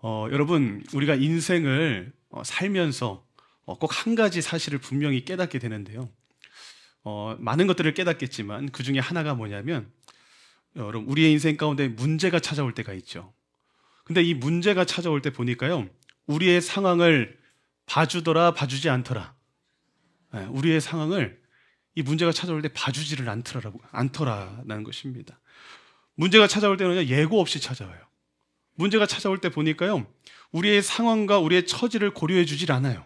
여러분, 우리가 인생을 살면서 꼭 한 가지 사실을 분명히 깨닫게 되는데요. 많은 것들을 깨닫겠지만 그 중에 하나가 뭐냐면, 여러분, 우리의 인생 가운데 문제가 찾아올 때가 있죠. 근데 이 문제가 찾아올 때 보니까요, 우리의 상황을 봐주더라, 봐주지 않더라. 우리의 상황을 이 문제가 찾아올 때 봐주지를 않더라라는 것입니다. 문제가 찾아올 때는 예고 없이 찾아와요. 문제가 찾아올 때 보니까요, 우리의 상황과 우리의 처지를 고려해 주질 않아요.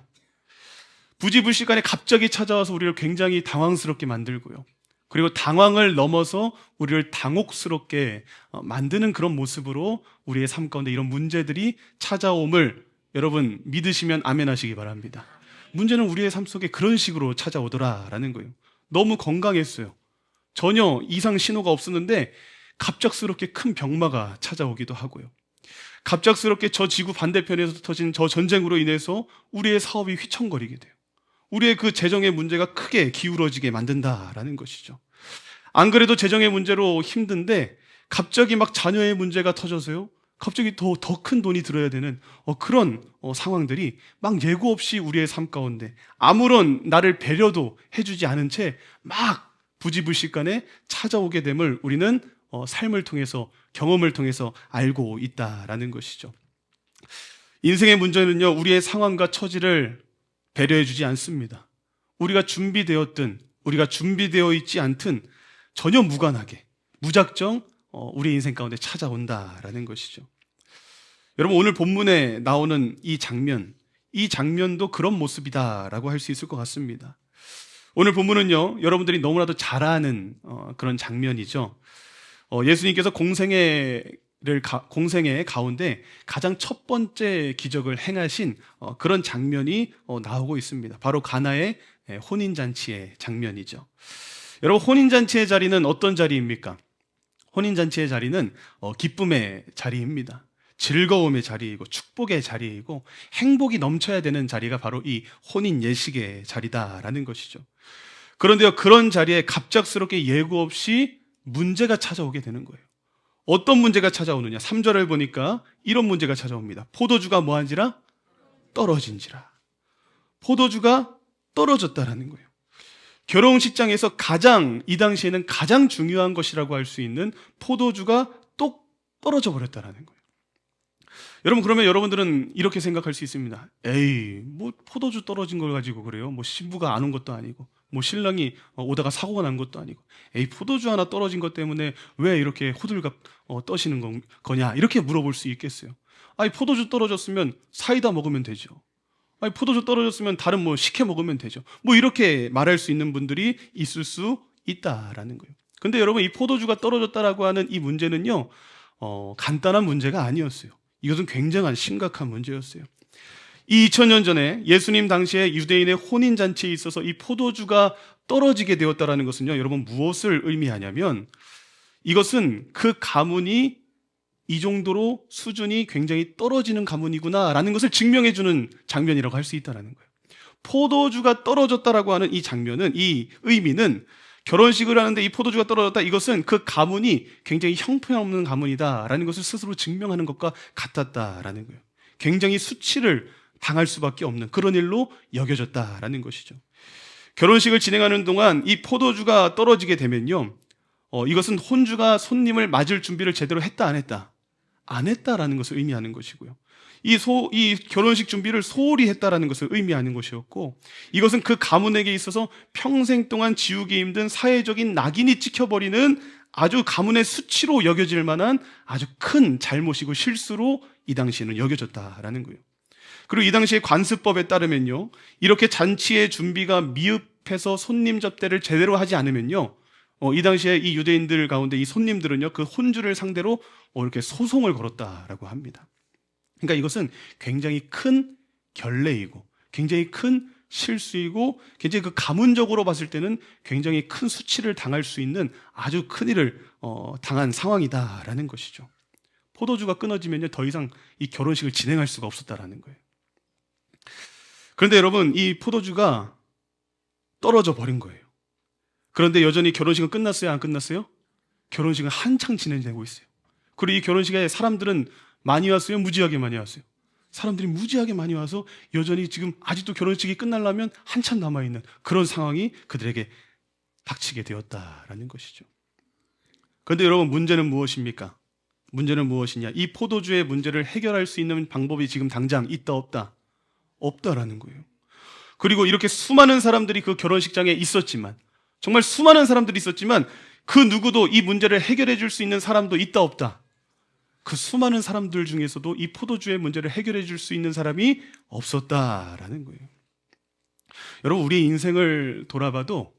부지불식간에 갑자기 찾아와서 우리를 굉장히 당황스럽게 만들고요. 그리고 당황을 넘어서 우리를 당혹스럽게 만드는 그런 모습으로 우리의 삶 가운데 이런 문제들이 찾아옴을 여러분 믿으시면 아멘 하시기 바랍니다. 문제는 우리의 삶 속에 그런 식으로 찾아오더라라는 거예요. 너무 건강했어요. 전혀 이상 신호가 없었는데 갑작스럽게 큰 병마가 찾아오기도 하고요. 갑작스럽게 저 지구 반대편에서 터진 저 전쟁으로 인해서 우리의 사업이 휘청거리게 돼요. 우리의 그 재정의 문제가 크게 기울어지게 만든다라는 것이죠. 안 그래도 재정의 문제로 힘든데 갑자기 막 자녀의 문제가 터져서요, 갑자기 더 큰 돈이 들어야 되는 그런 상황들이 막 예고 없이 우리의 삶 가운데 아무런 나를 배려도 해주지 않은 채 막 부지불식간에 찾아오게 됨을 우리는 삶을 통해서, 경험을 통해서 알고 있다라는 것이죠. 인생의 문제는요, 우리의 상황과 처지를 배려해주지 않습니다. 우리가 준비되었든 우리가 준비되어 있지 않든 전혀 무관하게 무작정 우리 인생 가운데 찾아온다라는 것이죠. 여러분, 오늘 본문에 나오는 이 장면도 그런 모습이다라고 할 수 있을 것 같습니다. 오늘 본문은요, 여러분들이 너무나도 잘 아는 그런 장면이죠. 예수님께서 공생의 가운데 가장 첫 번째 기적을 행하신 그런 장면이 나오고 있습니다. 바로 가나의 혼인잔치의 장면이죠. 여러분, 혼인잔치의 자리는 어떤 자리입니까? 혼인잔치의 자리는 기쁨의 자리입니다. 즐거움의 자리이고 축복의 자리이고 행복이 넘쳐야 되는 자리가 바로 이 혼인 예식의 자리다라는 것이죠. 그런데요, 그런 자리에 갑작스럽게 예고 없이 문제가 찾아오게 되는 거예요. 어떤 문제가 찾아오느냐? 3절을 보니까 이런 문제가 찾아옵니다. 포도주가 뭐한지라? 떨어진지라. 포도주가 떨어졌다라는 거예요. 결혼식장에서 이 당시에는 가장 중요한 것이라고 할 수 있는 포도주가 똑 떨어져 버렸다라는 거예요. 여러분, 그러면 여러분들은 이렇게 생각할 수 있습니다. 에이, 뭐 포도주 떨어진 걸 가지고 그래요? 뭐 신부가 안 온 것도 아니고, 뭐 신랑이 오다가 사고가 난 것도 아니고, 에이, 포도주 하나 떨어진 것 때문에 왜 이렇게 호들갑 떠시는 거냐, 이렇게 물어볼 수 있겠어요. 아니, 포도주 떨어졌으면 사이다 먹으면 되죠. 아니, 포도주 떨어졌으면 다른 뭐 식혜 먹으면 되죠. 뭐 이렇게 말할 수 있는 분들이 있을 수 있다라는 거예요. 근데 여러분, 이 포도주가 떨어졌다라고 하는 이 문제는요, 간단한 문제가 아니었어요. 이것은 굉장한 심각한 문제였어요. 이 2000년 전에 예수님 당시에 유대인의 혼인잔치에 있어서 이 포도주가 떨어지게 되었다는 것은요, 여러분, 무엇을 의미하냐면 이것은 그 가문이 이 정도로 수준이 굉장히 떨어지는 가문이구나라는 것을 증명해주는 장면이라고 할 수 있다는 거예요. 포도주가 떨어졌다라고 하는 이 장면은, 이 의미는 결혼식을 하는데 이 포도주가 떨어졌다, 이것은 그 가문이 굉장히 형편없는 가문이다라는 것을 스스로 증명하는 것과 같았다라는 거예요. 굉장히 수치를 당할 수밖에 없는 그런 일로 여겨졌다라는 것이죠. 결혼식을 진행하는 동안 이 포도주가 떨어지게 되면요, 이것은 혼주가 손님을 맞을 준비를 제대로 했다 안 했다? 안 했다라는 것을 의미하는 것이고요. 이 결혼식 준비를 소홀히 했다라는 것을 의미하는 것이었고, 이것은 그 가문에게 있어서 평생 동안 지우기 힘든 사회적인 낙인이 찍혀버리는 아주 가문의 수치로 여겨질 만한 아주 큰 잘못이고 실수로 이 당시에는 여겨졌다라는 거예요. 그리고 이 당시의 관습법에 따르면요, 이렇게 잔치의 준비가 미흡해서 손님 접대를 제대로 하지 않으면요, 이 당시에 이 유대인들 가운데 이 손님들은요, 그 혼주를 상대로 이렇게 소송을 걸었다라고 합니다. 그러니까 이것은 굉장히 큰 결례이고 굉장히 큰 실수이고 굉장히 그 가문적으로 봤을 때는 굉장히 큰 수치를 당할 수 있는 아주 큰 일을 당한 상황이다라는 것이죠. 포도주가 끊어지면요, 더 이상 이 결혼식을 진행할 수가 없었다라는 거예요. 그런데 여러분, 이 포도주가 떨어져 버린 거예요. 그런데 여전히 결혼식은 끝났어요, 안 끝났어요? 결혼식은 한창 진행되고 있어요. 그리고 이 결혼식에 사람들은 많이 왔어요? 무지하게 많이 왔어요? 사람들이 무지하게 많이 와서 여전히 지금 아직도 결혼식이 끝나려면 한참 남아있는 그런 상황이 그들에게 닥치게 되었다라는 것이죠. 그런데 여러분, 문제는 무엇입니까? 문제는 무엇이냐? 이 포도주의 문제를 해결할 수 있는 방법이 지금 당장 있다 없다? 없다라는 거예요. 그리고 이렇게 수많은 사람들이 그 결혼식장에 있었지만, 정말 수많은 사람들이 있었지만 그 누구도 이 문제를 해결해 줄 수 있는 사람도 있다 없다? 그 수많은 사람들 중에서도 이 포도주의 문제를 해결해 줄 수 있는 사람이 없었다라는 거예요. 여러분, 우리의 인생을 돌아봐도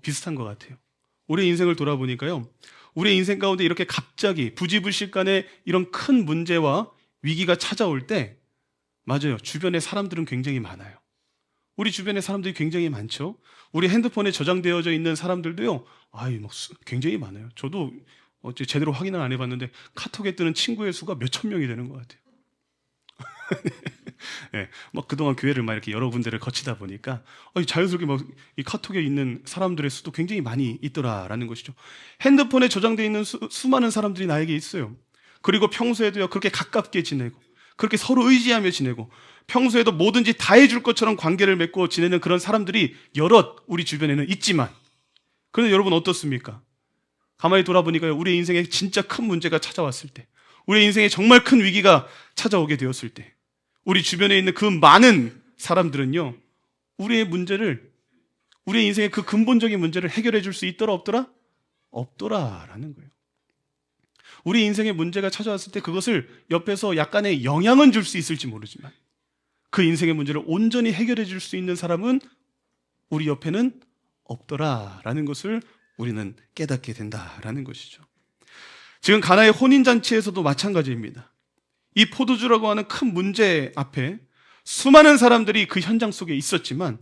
비슷한 것 같아요. 우리의 인생을 돌아보니까요, 우리의 인생 가운데 이렇게 갑자기 부지불식간에 이런 큰 문제와 위기가 찾아올 때, 맞아요, 주변에 사람들은 굉장히 많아요. 우리 주변에 사람들이 굉장히 많죠. 우리 핸드폰에 저장되어져 있는 사람들도요, 굉장히 많아요. 저도 제대로 확인을 안 해봤는데 카톡에 뜨는 친구의 수가 몇천 명이 되는 것 같아요. 네, 그동안 교회를 이렇게 여러 군데를 거치다 보니까 자연스럽게 이 카톡에 있는 사람들의 수도 굉장히 많이 있더라라는 것이죠. 핸드폰에 저장되어 있는 수많은 사람들이 나에게 있어요. 그리고 평소에도요, 그렇게 가깝게 지내고, 그렇게 서로 의지하며 지내고, 평소에도 뭐든지 다 해줄 것처럼 관계를 맺고 지내는 그런 사람들이 여럿 우리 주변에는 있지만, 그런데 여러분 어떻습니까? 가만히 돌아보니까요, 우리 인생에 진짜 큰 문제가 찾아왔을 때, 우리 인생에 정말 큰 위기가 찾아오게 되었을 때, 우리 주변에 있는 그 많은 사람들은요, 우리의 문제를, 우리의 인생의 그 근본적인 문제를 해결해 줄 수 있더라 없더라? 없더라라는 거예요. 우리 인생에 문제가 찾아왔을 때 그것을 옆에서 약간의 영향은 줄 수 있을지 모르지만 그 인생의 문제를 온전히 해결해 줄 수 있는 사람은 우리 옆에는 없더라라는 것을 우리는 깨닫게 된다라는 것이죠. 지금 가나의 혼인잔치에서도 마찬가지입니다. 이 포도주라고 하는 큰 문제 앞에 수많은 사람들이 그 현장 속에 있었지만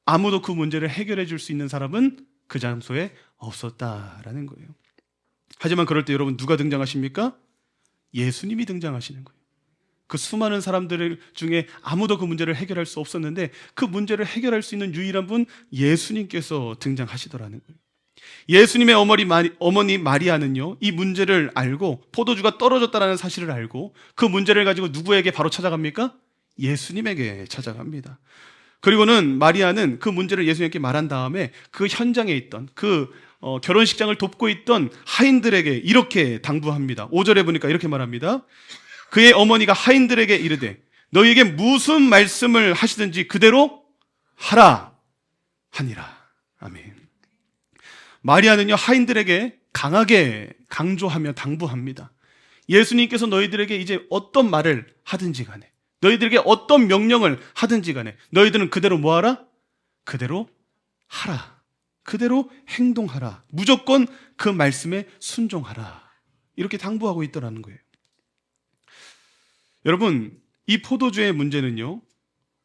아무도 그 문제를 해결해 줄 수 있는 사람은 그 장소에 없었다라는 거예요. 하지만 그럴 때 여러분, 누가 등장하십니까? 예수님이 등장하시는 거예요. 그 수많은 사람들 중에 아무도 그 문제를 해결할 수 없었는데 그 문제를 해결할 수 있는 유일한 분, 예수님께서 등장하시더라는 거예요. 예수님의 어머니 마리아는요, 이 문제를 알고, 포도주가 떨어졌다는 사실을 알고 그 문제를 가지고 누구에게 바로 찾아갑니까? 예수님에게 찾아갑니다. 그리고는 마리아는 그 문제를 예수님께 말한 다음에 그 현장에 있던 그 결혼식장을 돕고 있던 하인들에게 이렇게 당부합니다. 5절에 보니까 이렇게 말합니다. 그의 어머니가 하인들에게 이르되 너희에게 무슨 말씀을 하시든지 그대로 하라 하니라. 아멘. 마리아는요, 하인들에게 강하게 강조하며 당부합니다. 예수님께서 너희들에게 이제 어떤 말을 하든지 간에, 너희들에게 어떤 명령을 하든지 간에 너희들은 그대로 뭐하라? 그대로 하라. 그대로 행동하라. 무조건 그 말씀에 순종하라. 이렇게 당부하고 있더라는 거예요. 여러분, 이 포도주의 문제는요,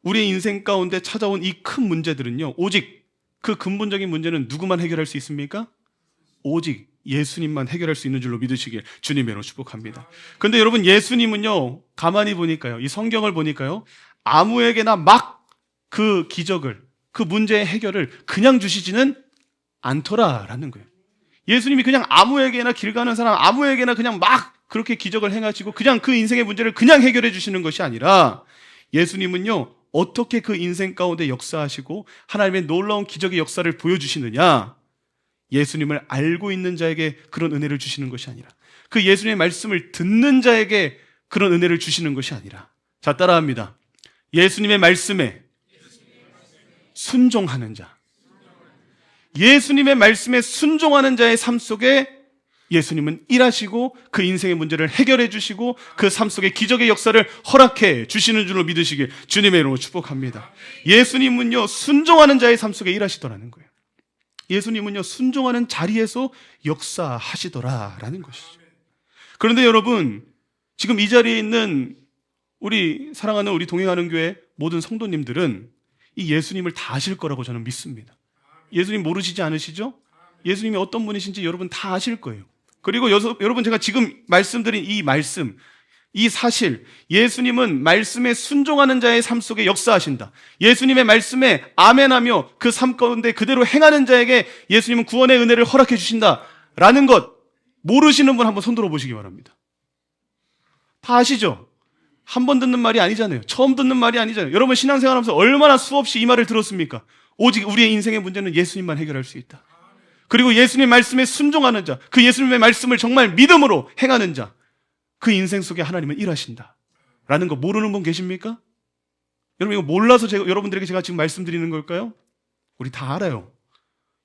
우리의 인생 가운데 찾아온 이 큰 문제들은요, 오직 그 근본적인 문제는 누구만 해결할 수 있습니까? 오직 예수님만 해결할 수 있는 줄로 믿으시길 주님으로 축복합니다. 그런데 여러분, 예수님은요, 가만히 보니까요, 이 성경을 보니까요, 아무에게나 막 그 기적을, 그 문제의 해결을 그냥 주시지는 않더라라는 거예요. 예수님이 그냥 아무에게나, 길 가는 사람 아무에게나 그냥 막 그렇게 기적을 행하시고 그냥 그 인생의 문제를 그냥 해결해 주시는 것이 아니라, 예수님은요, 어떻게 그 인생 가운데 역사하시고 하나님의 놀라운 기적의 역사를 보여주시느냐, 예수님을 알고 있는 자에게 그런 은혜를 주시는 것이 아니라, 그 예수님의 말씀을 듣는 자에게 그런 은혜를 주시는 것이 아니라, 자, 따라합니다. 예수님의 말씀에 순종하는 자, 예수님의 말씀에 순종하는 자의 삶 속에 예수님은 일하시고 그 인생의 문제를 해결해 주시고 그 삶 속에 기적의 역사를 허락해 주시는 줄로 믿으시길 주님의 이름으로 축복합니다. 예수님은요, 순종하는 자의 삶 속에 일하시더라는 거예요. 예수님은요, 순종하는 자리에서 역사하시더라라는 것이죠. 그런데 여러분, 지금 이 자리에 있는 우리 사랑하는 우리 동행하는 교회 모든 성도님들은 이 예수님을 다 아실 거라고 저는 믿습니다. 예수님 모르시지 않으시죠? 예수님이 어떤 분이신지 여러분 다 아실 거예요. 그리고 여러분, 제가 지금 말씀드린 이 말씀, 이 사실, 예수님은 말씀에 순종하는 자의 삶 속에 역사하신다. 예수님의 말씀에 아멘하며 그 삶 가운데 그대로 행하는 자에게 예수님은 구원의 은혜를 허락해 주신다라는 것 모르시는 분 한번 손 들어 보시기 바랍니다. 다 아시죠? 한 번 듣는 말이 아니잖아요. 처음 듣는 말이 아니잖아요. 여러분 신앙생활하면서 얼마나 수없이 이 말을 들었습니까? 오직 우리의 인생의 문제는 예수님만 해결할 수 있다. 그리고 예수님 말씀에 순종하는 자, 그 예수님의 말씀을 정말 믿음으로 행하는 자, 그 인생 속에 하나님은 일하신다 라는 거 모르는 분 계십니까? 여러분 이거 몰라서 여러분들에게 제가 지금 말씀드리는 걸까요? 우리 다 알아요.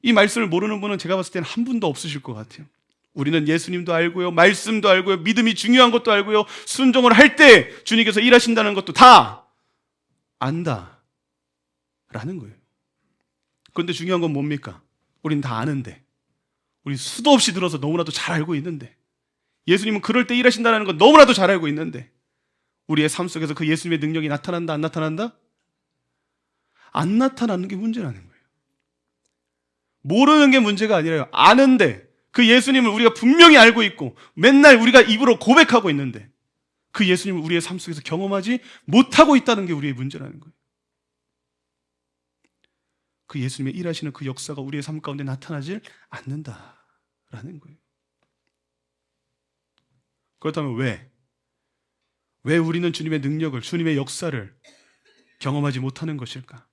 이 말씀을 모르는 분은 제가 봤을 때는 한 분도 없으실 것 같아요. 우리는 예수님도 알고요, 말씀도 알고요, 믿음이 중요한 것도 알고요, 순종을 할 때 주님께서 일하신다는 것도 다 안다 라는 거예요. 그런데 중요한 건 뭡니까? 우린 다 아는데, 우리 수도 없이 들어서 너무나도 잘 알고 있는데, 예수님은 그럴 때 일하신다는 건 너무나도 잘 알고 있는데, 우리의 삶 속에서 그 예수님의 능력이 나타난다, 안 나타난다? 안 나타나는 게 문제라는 거예요. 모르는 게 문제가 아니라요, 아는데, 그 예수님을 우리가 분명히 알고 있고 맨날 우리가 입으로 고백하고 있는데 그 예수님을 우리의 삶 속에서 경험하지 못하고 있다는 게 우리의 문제라는 거예요. 그 예수님의 일하시는 그 역사가 우리의 삶 가운데 나타나질 않는다라는 거예요. 그렇다면 왜 우리는 주님의 능력을, 주님의 역사를 경험하지 못하는 것일까?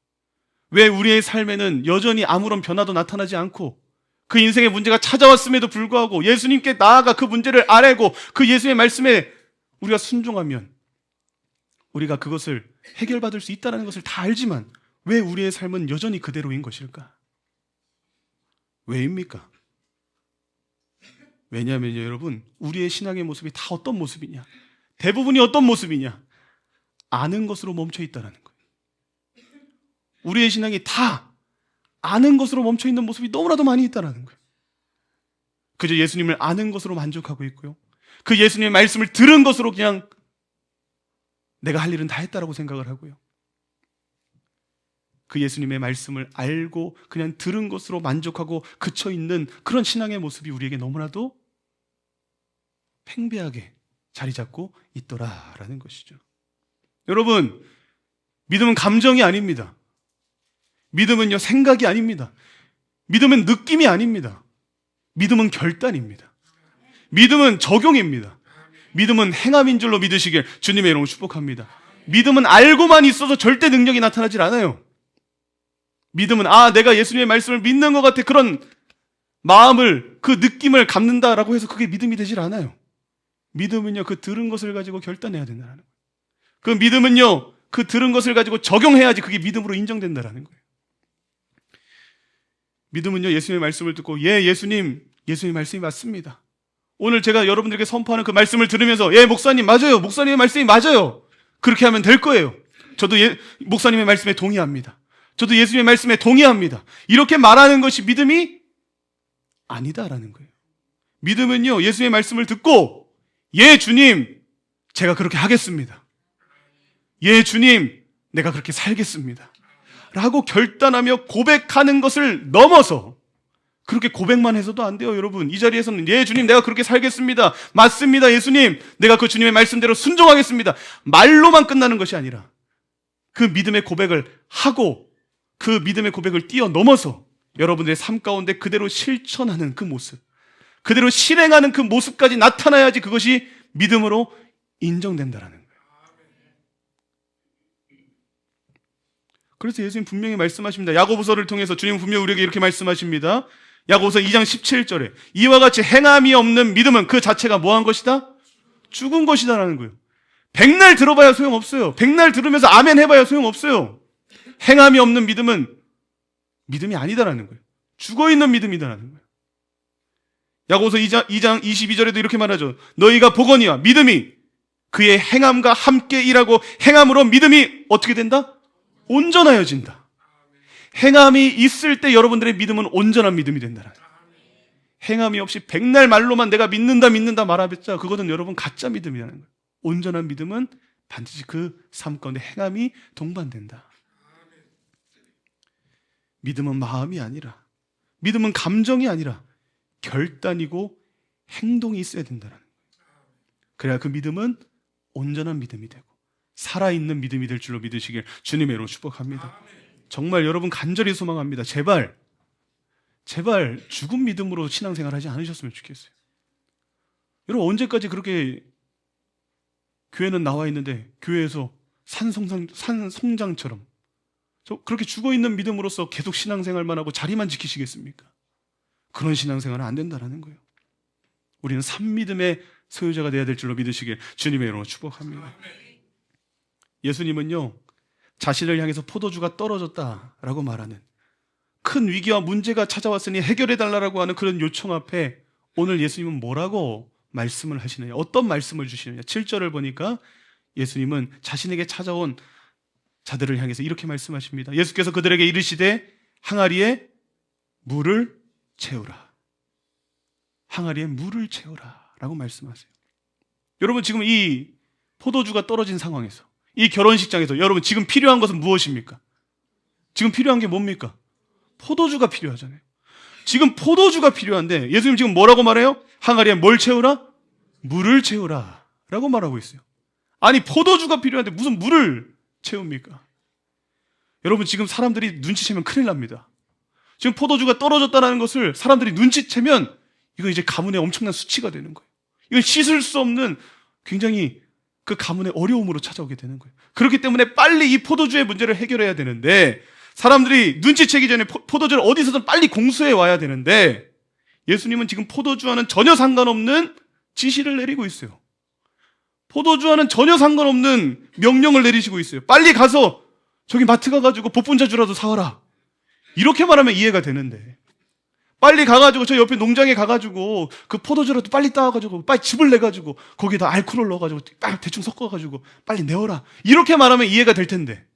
왜 우리의 삶에는 여전히 아무런 변화도 나타나지 않고 그 인생의 문제가 찾아왔음에도 불구하고 예수님께 나아가 그 문제를 아뢰고 그 예수의 말씀에 우리가 순종하면 우리가 그것을 해결받을 수 있다는 것을 다 알지만 왜 우리의 삶은 여전히 그대로인 것일까? 왜입니까? 왜냐하면요, 여러분, 우리의 신앙의 모습이 다 어떤 모습이냐? 대부분이 어떤 모습이냐? 아는 것으로 멈춰 있다는 거예요. 우리의 신앙이 다 아는 것으로 멈춰 있는 모습이 너무나도 많이 있다는 거예요. 그저 예수님을 아는 것으로 만족하고 있고요, 그 예수님의 말씀을 들은 것으로 그냥 내가 할 일은 다 했다라고 생각을 하고요, 그 예수님의 말씀을 알고 그냥 들은 것으로 만족하고 그쳐 있는 그런 신앙의 모습이 우리에게 너무나도 팽배하게 자리 잡고 있더라라는 것이죠. 여러분, 믿음은 감정이 아닙니다. 믿음은요, 생각이 아닙니다. 믿음은 느낌이 아닙니다. 믿음은 결단입니다. 믿음은 적용입니다. 믿음은 행함인 줄로 믿으시길 주님의 이름으로 축복합니다. 믿음은 알고만 있어서 절대 능력이 나타나질 않아요. 믿음은 내가 예수님의 말씀을 믿는 것 같아, 그런 마음을, 그 느낌을 갖는다라고 해서 그게 믿음이 되질 않아요. 믿음은요, 그 들은 것을 가지고 결단해야 된다는 거예요. 그 믿음은요, 그 들은 것을 가지고 적용해야지 그게 믿음으로 인정된다는 거예요. 믿음은요, 예수님의 말씀을 듣고 예수님의 말씀이 맞습니다, 오늘 제가 여러분들에게 선포하는 그 말씀을 들으면서 목사님 맞아요, 목사님의 말씀이 맞아요, 그렇게 하면 될 거예요. 저도 목사님의 말씀에 동의합니다, 저도 예수님의 말씀에 동의합니다, 이렇게 말하는 것이 믿음이 아니다라는 거예요. 믿음은요, 예수님의 말씀을 듣고 주님, 제가 그렇게 하겠습니다, 주님, 내가 그렇게 살겠습니다 라고 결단하며 고백하는 것을 넘어서, 그렇게 고백만 해서도 안 돼요, 여러분. 이 자리에서는 주님, 내가 그렇게 살겠습니다, 맞습니다, 예수님, 내가 그 주님의 말씀대로 순종하겠습니다, 말로만 끝나는 것이 아니라 그 믿음의 고백을 하고 그 믿음의 고백을 뛰어넘어서 여러분들의 삶 가운데 그대로 실천하는 그 모습, 그대로 실행하는 그 모습까지 나타나야지 그것이 믿음으로 인정된다라는 거예요. 그래서 예수님 분명히 말씀하십니다. 야고보서를 통해서 주님은 분명히 우리에게 이렇게 말씀하십니다. 야고보서 2장 17절에 이와 같이 행함이 없는 믿음은 그 자체가 뭐한 것이다? 죽은 것이다라는 거예요. 백날 들어봐야 소용없어요. 백날 들으면서 아멘 해봐야 소용없어요. 행함이 없는 믿음은 믿음이 아니다라는 거예요. 죽어있는 믿음이다라는 거예요. 야고보서 2장 22절에도 이렇게 말하죠. 너희가 보거니와 믿음이 그의 행함과 함께 일하고 행함으로 믿음이 어떻게 된다? 온전하여진다. 행함이 있을 때 여러분들의 믿음은 온전한 믿음이 된다는 거예요. 행함이 없이 백날 말로만 내가 믿는다 말하겠자 그것은 여러분 가짜 믿음이라는 거예요. 온전한 믿음은 반드시 그 삶 가운데 행함이 동반된다. 믿음은 마음이 아니라, 믿음은 감정이 아니라 결단이고 행동이 있어야 된다는 거예요. 그래야 그 믿음은 온전한 믿음이 되고 살아있는 믿음이 될 줄로 믿으시길 주님의 이름으로 축복합니다. 정말 여러분 간절히 소망합니다. 제발 죽은 믿음으로 신앙생활 하지 않으셨으면 좋겠어요. 여러분 언제까지 그렇게 교회는 나와 있는데 교회에서 산송장처럼 그렇게 죽어있는 믿음으로서 계속 신앙생활만 하고 자리만 지키시겠습니까? 그런 신앙생활은 안 된다는 거예요. 우리는 산믿음의 소유자가 되어야 될 줄로 믿으시길 주님의 이름으로 축복합니다. 예수님은요, 자신을 향해서 포도주가 떨어졌다라고 말하는 큰 위기와 문제가 찾아왔으니 해결해달라고 하는 그런 요청 앞에 오늘 예수님은 뭐라고 말씀을 하시느냐, 어떤 말씀을 주시느냐. 7절을 보니까 예수님은 자신에게 찾아온 자들을 향해서 이렇게 말씀하십니다. 예수께서 그들에게 이르시되 항아리에 물을 채우라. 항아리에 물을 채우라 라고 말씀하세요. 여러분, 지금 이 포도주가 떨어진 상황에서, 이 결혼식장에서 여러분 지금 필요한 것은 무엇입니까? 지금 필요한 게 뭡니까? 포도주가 필요하잖아요. 지금 포도주가 필요한데 예수님 지금 뭐라고 말해요? 항아리에 뭘 채우라? 물을 채우라 라고 말하고 있어요. 아니, 포도주가 필요한데 무슨 물을 채웁니까? 여러분, 지금 사람들이 눈치채면 큰일 납니다. 지금 포도주가 떨어졌다는 것을 사람들이 눈치채면 이거 이제 가문의 엄청난 수치가 되는 거예요. 이건 씻을 수 없는 굉장히 그 가문의 어려움으로 찾아오게 되는 거예요. 그렇기 때문에 빨리 이 포도주의 문제를 해결해야 되는데, 사람들이 눈치채기 전에 포도주를 어디서든 빨리 공수해 와야 되는데, 예수님은 지금 포도주와는 전혀 상관없는 지시를 내리고 있어요. 포도주와는 전혀 상관없는 명령을 내리시고 있어요. 빨리 가서 저기 마트 가가지고 복분자주라도 사와라. 이렇게 말하면 이해가 되는데, 빨리 가가지고 저 옆에 농장에 가가지고 그 포도주라도 빨리 따와가지고 빨리 즙을 내가지고 거기다 알코올을 넣어가지고 대충 섞어가지고 빨리 내어라. 이렇게 말하면 이해가 될 텐데,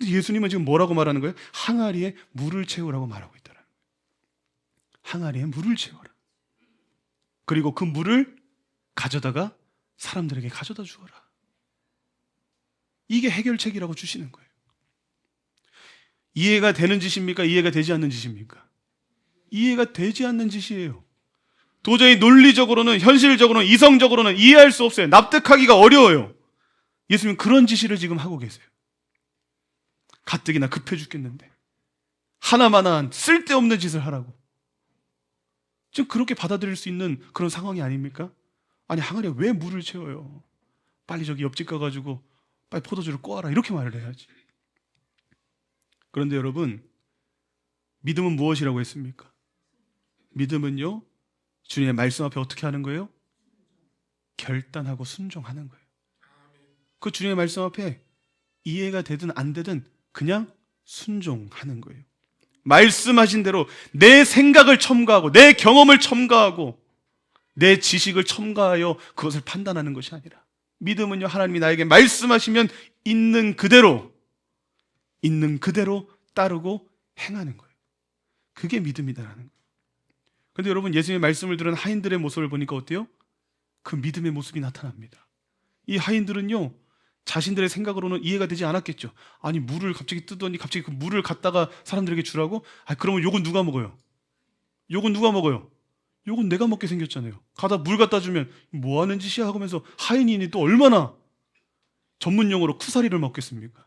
예수님은 지금 뭐라고 말하는 거예요? 항아리에 물을 채우라고 말하고 있다는 거예요. 항아리에 물을 채워라. 그리고 그 물을 가져다가 사람들에게 가져다 주어라. 이게 해결책이라고 주시는 거예요. 이해가 되는 짓입니까? 이해가 되지 않는 짓입니까? 이해가 되지 않는 짓이에요. 도저히 논리적으로는, 현실적으로는, 이성적으로는 이해할 수 없어요. 납득하기가 어려워요. 예수님은 그런 지시를 지금 하고 계세요. 가뜩이나 급해 죽겠는데 하나만한 쓸데없는 짓을 하라고. 지금 그렇게 받아들일 수 있는 그런 상황이 아닙니까? 아니, 항아리에 왜 물을 채워요? 빨리 저기 옆집 가가지고 빨리 포도주를 꼬아라. 이렇게 말을 해야지. 그런데 여러분, 믿음은 무엇이라고 했습니까? 믿음은요, 주님의 말씀 앞에 어떻게 하는 거예요? 결단하고 순종하는 거예요. 그 주님의 말씀 앞에 이해가 되든 안 되든 그냥 순종하는 거예요. 말씀하신 대로 내 생각을 첨가하고 내 경험을 첨가하고 내 지식을 첨가하여 그것을 판단하는 것이 아니라, 믿음은요, 하나님이 나에게 말씀하시면 있는 그대로 따르고 행하는 거예요. 그게 믿음이다라는 거예요. 그런데 여러분, 예수님의 말씀을 들은 하인들의 모습을 보니까 어때요? 그 믿음의 모습이 나타납니다. 이 하인들은요, 자신들의 생각으로는 이해가 되지 않았겠죠. 아니, 물을 갑자기 뜨더니 갑자기 그 물을 갖다가 사람들에게 주라고? 그러면 요건 누가 먹어요? 요건 누가 먹어요? 요건 내가 먹게 생겼잖아요. 가다 물 갖다 주면 뭐 하는 짓이야 하면서 하인이니 또 얼마나 전문용어로 쿠사리를 먹겠습니까?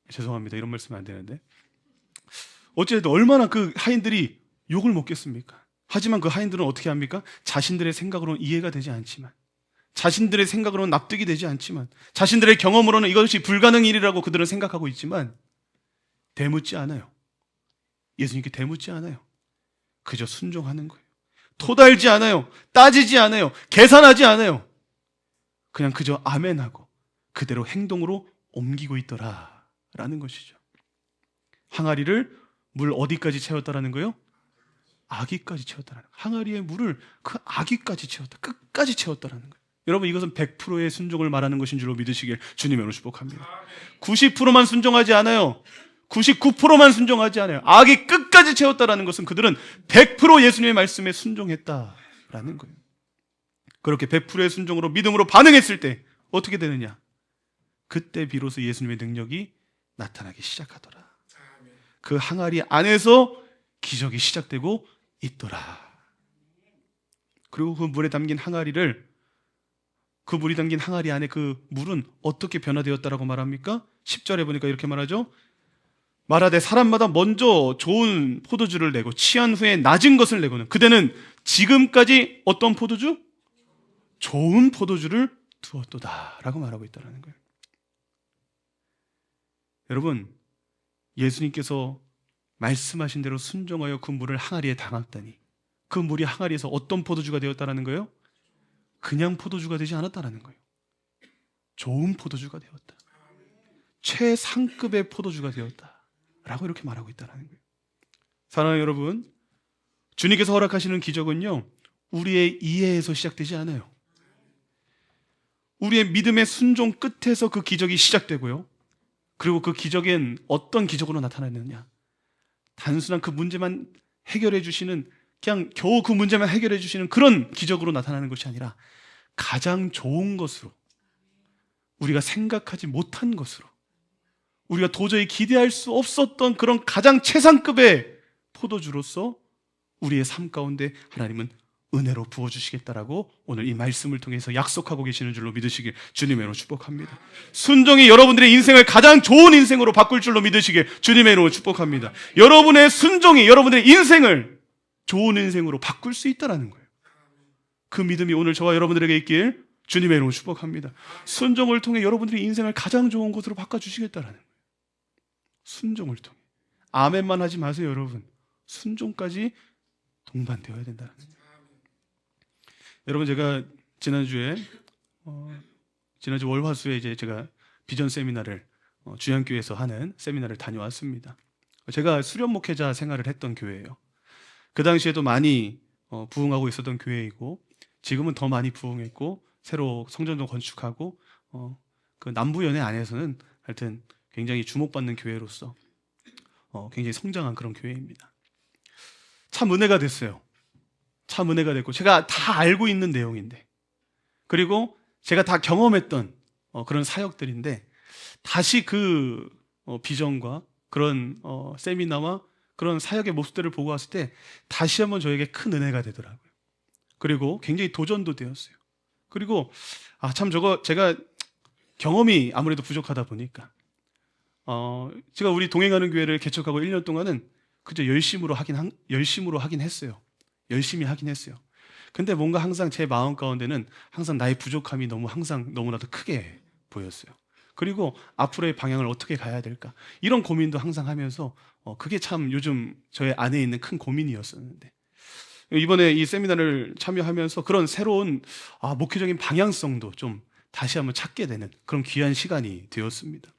죄송합니다. 이런 말씀 안 되는데. 어쨌든 얼마나 그 하인들이 욕을 먹겠습니까? 하지만 그 하인들은 어떻게 합니까? 자신들의 생각으로는 이해가 되지 않지만, 자신들의 생각으로는 납득이 되지 않지만, 자신들의 경험으로는 이것이 불가능 일이라고 그들은 생각하고 있지만 대묻지 않아요. 예수님께 대묻지 않아요. 그저 순종하는 거예요. 토달지 않아요. 따지지 않아요. 계산하지 않아요. 그냥 그저 아멘하고 그대로 행동으로 옮기고 있더라라는 것이죠. 항아리를 물 어디까지 채웠다라는 거예요? 아기까지 채웠다라는 거예요. 항아리의 물을 그 아기까지 채웠다. 끝까지 채웠다라는 거예요. 여러분, 이것은 100%의 순종을 말하는 것인 줄로 믿으시길 주님으로 축복합니다. 90%만 순종하지 않아요. 99%만 순종하지 않아요. 아기 끝까지 채웠다라는 것은 그들은 100% 예수님의 말씀에 순종했다라는 거예요. 그렇게 100%의 순종으로, 믿음으로 반응했을 때 어떻게 되느냐? 그때 비로소 예수님의 능력이 나타나기 시작하더라. 그 항아리 안에서 기적이 시작되고 있더라. 그리고 그 물에 담긴 항아리를, 그 물이 담긴 항아리 안에 그 물은 어떻게 변화되었다라고 말합니까? 10절에 보니까 이렇게 말하죠. 말하되 사람마다 먼저 좋은 포도주를 내고 취한 후에 낮은 것을 내고는, 그대는 지금까지 어떤 포도주? 좋은 포도주를 두었도다라고 말하고 있다는 거예요. 여러분, 예수님께서 말씀하신 대로 순종하여 그 물을 항아리에 담았다니 그 물이 항아리에서 어떤 포도주가 되었다라는 거예요? 그냥 포도주가 되지 않았다라는 거예요. 좋은 포도주가 되었다. 최상급의 포도주가 되었다라고 이렇게 말하고 있다는 거예요. 사랑하는 여러분, 주님께서 허락하시는 기적은요, 우리의 이해에서 시작되지 않아요. 우리의 믿음의 순종 끝에서 그 기적이 시작되고요. 그리고 그 기적엔 어떤 기적으로 나타나느냐? 단순한 그 문제만 해결해 주시는, 그냥 겨우 그 문제만 해결해 주시는 그런 기적으로 나타나는 것이 아니라 가장 좋은 것으로, 우리가 생각하지 못한 것으로, 우리가 도저히 기대할 수 없었던 그런 가장 최상급의 포도주로서 우리의 삶 가운데 하나님은 은혜로 부어주시겠다라고 오늘 이 말씀을 통해서 약속하고 계시는 줄로 믿으시길 주님의 이름으로 축복합니다. 순종이 여러분들의 인생을 가장 좋은 인생으로 바꿀 줄로 믿으시길 주님의 이름으로 축복합니다. 여러분의 순종이 여러분들의 인생을 좋은 인생으로 바꿀 수 있다는 거예요. 그 믿음이 오늘 저와 여러분들에게 있길 주님의 이름으로 축복합니다. 순종을 통해 여러분들의 인생을 가장 좋은 곳으로 바꿔주시겠다는 거예요. 순종을 통해. 아멘만 하지 마세요, 여러분. 순종까지 동반되어야 된다는 거예요. 여러분, 제가 지난주 월화수에 이제 제가 비전 세미나를 주양교회에서 하는 세미나를 다녀왔습니다. 제가 수련 목회자 생활을 했던 교회예요. 그 당시에도 많이 부흥하고 있었던 교회이고, 지금은 더 많이 부흥했고 새로 성전도 건축하고 그 남부연회 안에서는 하여튼 굉장히 주목받는 교회로서 굉장히 성장한 그런 교회입니다. 참 은혜가 됐어요. 참 은혜가 됐고, 제가 다 알고 있는 내용인데, 그리고 제가 다 경험했던 그런 사역들인데, 다시 그 비전과 그런 세미나와 그런 사역의 모습들을 보고 왔을 때 다시 한번 저에게 큰 은혜가 되더라고요. 그리고 굉장히 도전도 되었어요. 그리고 참 제가 경험이 아무래도 부족하다 보니까 제가 우리 동행하는 교회를 개척하고 1년 동안은 그저 열심으로 하긴 했어요. 열심히 하긴 했어요. 근데 뭔가 항상 제 마음 가운데는 항상 나의 부족함이 항상 너무나도 크게 보였어요. 그리고 앞으로의 방향을 어떻게 가야 될까, 이런 고민도 항상 하면서 그게 참 요즘 저의 안에 있는 큰 고민이었었는데, 이번에 이 세미나를 참여하면서 그런 새로운 목회적인 방향성도 좀 다시 한번 찾게 되는 그런 귀한 시간이 되었습니다.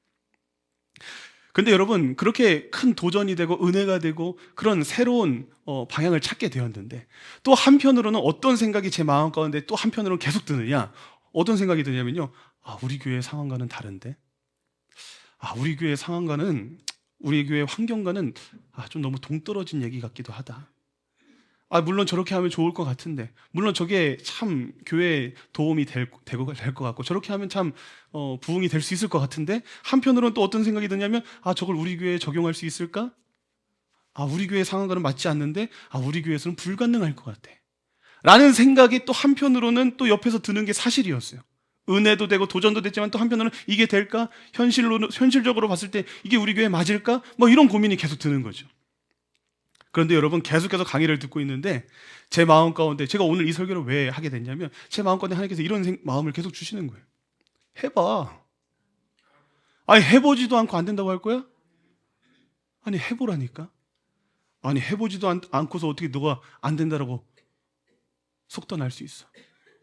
근데 여러분, 그렇게 큰 도전이 되고 은혜가 되고 그런 새로운 방향을 찾게 되었는데, 또 한편으로는 어떤 생각이 제 마음 가운데 또 한편으로는 계속 드느냐, 어떤 생각이 드냐면요, 우리 교회 상황과는 다른데, 우리 교회 상황과는, 우리 교회 환경과는 좀 너무 동떨어진 얘기 같기도 하다. 물론 저렇게 하면 좋을 것 같은데, 물론 저게 참 교회에 도움이 될 것 같고, 저렇게 하면 참 부흥이 될 수 있을 것 같은데, 한편으로는 또 어떤 생각이 드냐면, 저걸 우리 교회에 적용할 수 있을까? 우리 교회 상황과는 맞지 않는데, 우리 교회에서는 불가능할 것 같아 라는 생각이 또 한편으로는 또 옆에서 드는 게 사실이었어요. 은혜도 되고 도전도 됐지만 또 한편으로는 이게 될까? 현실적으로 봤을 때 이게 우리 교회에 맞을까? 이런 고민이 계속 드는 거죠. 그런데 여러분, 계속해서 강의를 듣고 있는데 제 마음 가운데, 제가 오늘 이 설교를 왜 하게 됐냐면, 제 마음 가운데 하나님께서 이런 마음을 계속 주시는 거예요. 해봐. 해보지도 않고 안 된다고 할 거야? 해보라니까. 해보지도 않고서 어떻게 너가 안 된다라고 속단할 수 있어?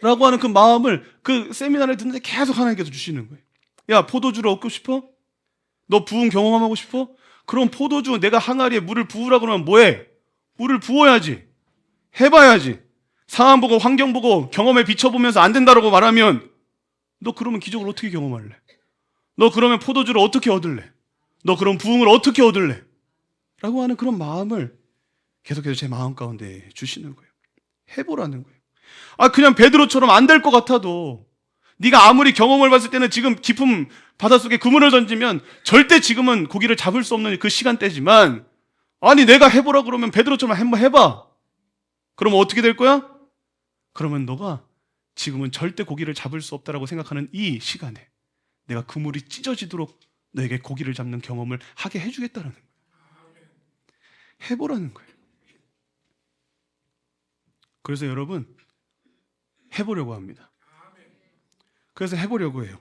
라고 하는 그 마음을 그 세미나를 듣는데 계속 하나님께서 주시는 거예요. 야, 포도주를 얻고 싶어? 너 부흥 경험하고 싶어? 그럼 포도주, 내가 항아리에 물을 부으라고 그러면 뭐해? 물을 부어야지. 해봐야지. 상황 보고 환경 보고 경험에 비춰보면서 안 된다라고 말하면, 너 그러면 기적을 어떻게 경험할래? 너 그러면 포도주를 어떻게 얻을래? 너 그럼 부흥을 어떻게 얻을래? 라고 하는 그런 마음을 계속해서 제 마음 가운데 주시는 거예요. 해보라는 거예요. 그냥 베드로처럼 안 될 것 같아도, 네가 아무리 경험을 봤을 때는 지금 깊은 바닷속에 그물을 던지면 절대 지금은 고기를 잡을 수 없는 그 시간대지만, 내가 해보라 그러면 베드로처럼 한번 해봐. 그러면 어떻게 될 거야? 그러면 너가 지금은 절대 고기를 잡을 수 없다라고 생각하는 이 시간에 내가 그물이 찢어지도록 너에게 고기를 잡는 경험을 하게 해주겠다는 거예요. 해보라는 거예요. 그래서 여러분, 해보려고 합니다. 그래서 해보려고 해요.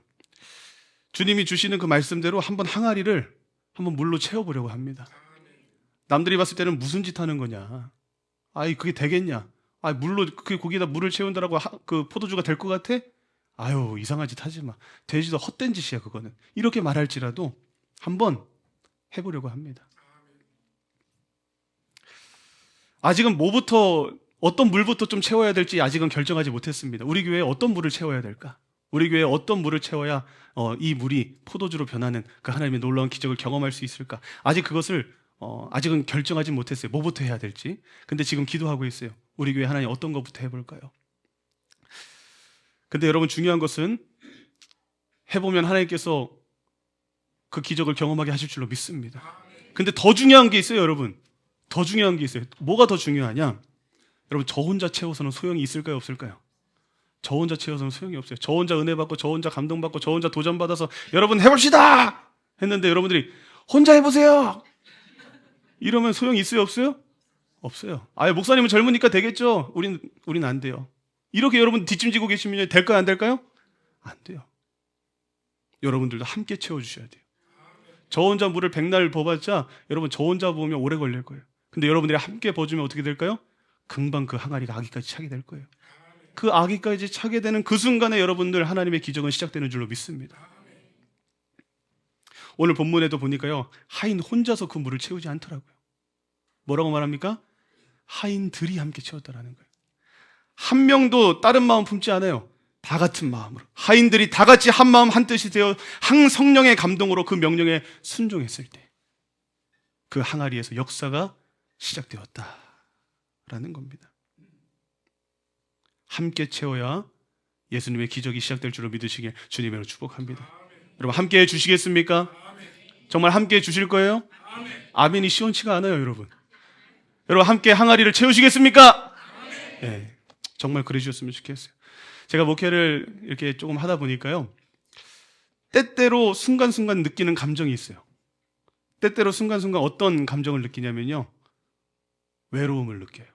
주님이 주시는 그 말씀대로 한번 항아리를 한번 물로 채워보려고 합니다. 남들이 봤을 때는 무슨 짓 하는 거냐, 아이 그게 되겠냐, 아 물로 그 거기다 물을 채운다라고 그 포도주가 될 것 같아? 아유 이상한 짓 하지 마, 되지도 헛된 짓이야 그거는, 이렇게 말할지라도 한번 해보려고 합니다. 아직은 뭐부터, 어떤 물부터 좀 채워야 될지 아직은 결정하지 못했습니다. 우리 교회에 어떤 물을 채워야 될까? 우리 교회에 어떤 물을 채워야 이 물이 포도주로 변하는 그 하나님의 놀라운 기적을 경험할 수 있을까? 아직 그것을 아직은 결정하지 못했어요. 뭐부터 해야 될지. 근데 지금 기도하고 있어요. 우리 교회 하나님 어떤 것부터 해볼까요? 근데 여러분 중요한 것은 해보면 하나님께서 그 기적을 경험하게 하실 줄로 믿습니다. 근데 더 중요한 게 있어요, 여러분. 더 중요한 게 있어요. 뭐가 더 중요하냐? 여러분, 저 혼자 채워서는 소용이 있을까요, 없을까요? 저 혼자 채워서는 소용이 없어요. 저 혼자 은혜 받고, 저 혼자 감동 받고, 저 혼자 도전 받아서 여러분 해봅시다 했는데 여러분들이 혼자 해보세요 이러면 소용이 있어요, 없어요? 없어요. 아예 목사님은 젊으니까 되겠죠. 우린 안 돼요. 이렇게 여러분 뒷짐지고 계시면 될까요, 안 될까요? 안 돼요. 여러분들도 함께 채워주셔야 돼요. 저 혼자 물을 백날 부어봤자 여러분 저 혼자 부으면 오래 걸릴 거예요. 근데 여러분들이 함께 부어주면 어떻게 될까요? 금방 그 항아리가 아기까지 차게 될 거예요. 그 아기까지 차게 되는 그 순간에 여러분들 하나님의 기적은 시작되는 줄로 믿습니다. 오늘 본문에도 보니까요, 하인 혼자서 그 물을 채우지 않더라고요. 뭐라고 말합니까? 하인들이 함께 채웠다라는 거예요. 한 명도 다른 마음 품지 않아요. 다 같은 마음으로 하인들이 다 같이 한 마음 한 뜻이 되어 한 성령의 감동으로 그 명령에 순종했을 때 그 항아리에서 역사가 시작되었다라는 겁니다. 함께 채워야 예수님의 기적이 시작될 줄로 믿으시길 주님으로 축복합니다. 여러분 함께 해주시겠습니까? 정말 함께 해주실 거예요? 아멘이 시원치가 않아요, 여러분. 여러분 함께 항아리를 채우시겠습니까? 네, 정말 그래 주셨으면 좋겠어요. 제가 목회를 이렇게 조금 하다 보니까요, 때때로 순간순간 느끼는 감정이 있어요. 때때로 순간순간 어떤 감정을 느끼냐면요, 외로움을 느껴요.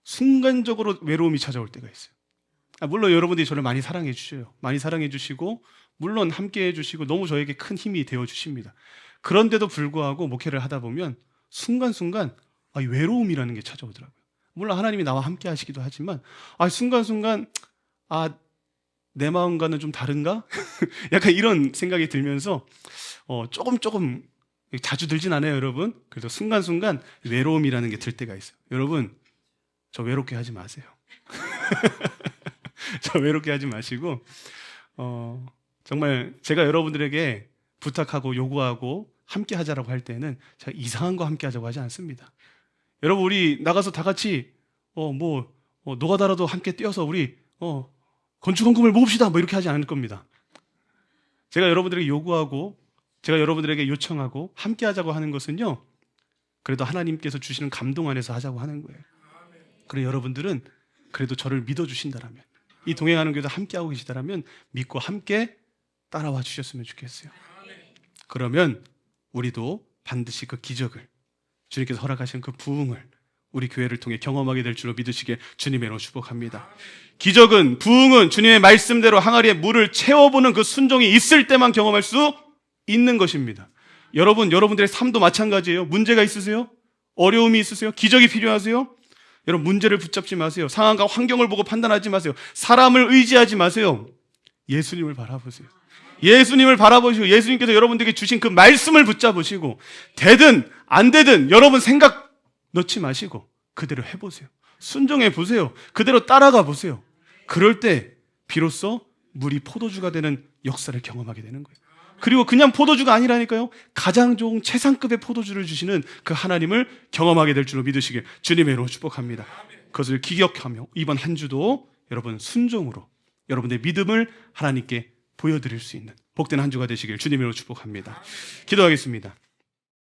순간적으로 외로움이 찾아올 때가 있어요. 물론 여러분들이 저를 많이 사랑해 주셔요. 많이 사랑해 주시고 물론 함께 해주시고 너무 저에게 큰 힘이 되어 주십니다. 그런데도 불구하고 목회를 하다 보면 순간순간 외로움이라는 게 찾아오더라고요. 물론 하나님이 나와 함께 하시기도 하지만 순간순간 내 마음과는 좀 다른가? 약간 이런 생각이 들면서 조금 자주 들진 않아요, 여러분. 그래도 순간순간 외로움이라는 게 들 때가 있어요. 여러분, 저 외롭게 하지 마세요. 저 외롭게 하지 마시고 정말 제가 여러분들에게 부탁하고 요구하고 함께 하자라고 할 때는 제가 이상한 거 함께 하자고 하지 않습니다. 여러분, 우리 나가서 다 같이 노가다라도 함께 뛰어서 우리 건축헌금을 모읍시다 이렇게 하지 않을 겁니다. 제가 여러분들에게 요구하고 제가 여러분들에게 요청하고 함께 하자고 하는 것은요, 그래도 하나님께서 주시는 감동 안에서 하자고 하는 거예요. 그래 여러분들은 그래도 저를 믿어주신다라면, 이 동행하는 교회도 함께하고 계시다라면 믿고 함께 따라와 주셨으면 좋겠어요. 그러면 우리도 반드시 그 기적을, 주님께서 허락하신 그 부흥을 우리 교회를 통해 경험하게 될 줄로 믿으시길 주님의 이름으로 축복합니다. 기적은, 부흥은 주님의 말씀대로 항아리에 물을 채워보는 그 순종이 있을 때만 경험할 수 있는 것입니다. 여러분들의 삶도 마찬가지예요. 문제가 있으세요? 어려움이 있으세요? 기적이 필요하세요? 여러분, 문제를 붙잡지 마세요. 상황과 환경을 보고 판단하지 마세요. 사람을 의지하지 마세요. 예수님을 바라보세요. 예수님을 바라보시고 예수님께서 여러분들에게 주신 그 말씀을 붙잡으시고, 되든 안 되든 여러분 생각 넣지 마시고 그대로 해보세요. 순종해 보세요. 그대로 따라가 보세요. 그럴 때 비로소 물이 포도주가 되는 역사를 경험하게 되는 거예요. 그리고 그냥 포도주가 아니라니까요, 가장 좋은 최상급의 포도주를 주시는 그 하나님을 경험하게 될 줄로 믿으시길 주님의 이름으로 축복합니다. 그것을 기억하며 이번 한 주도 여러분 순종으로 여러분의 믿음을 하나님께 보여드릴 수 있는 복된 한 주가 되시길 주님의 이름으로 축복합니다. 기도하겠습니다.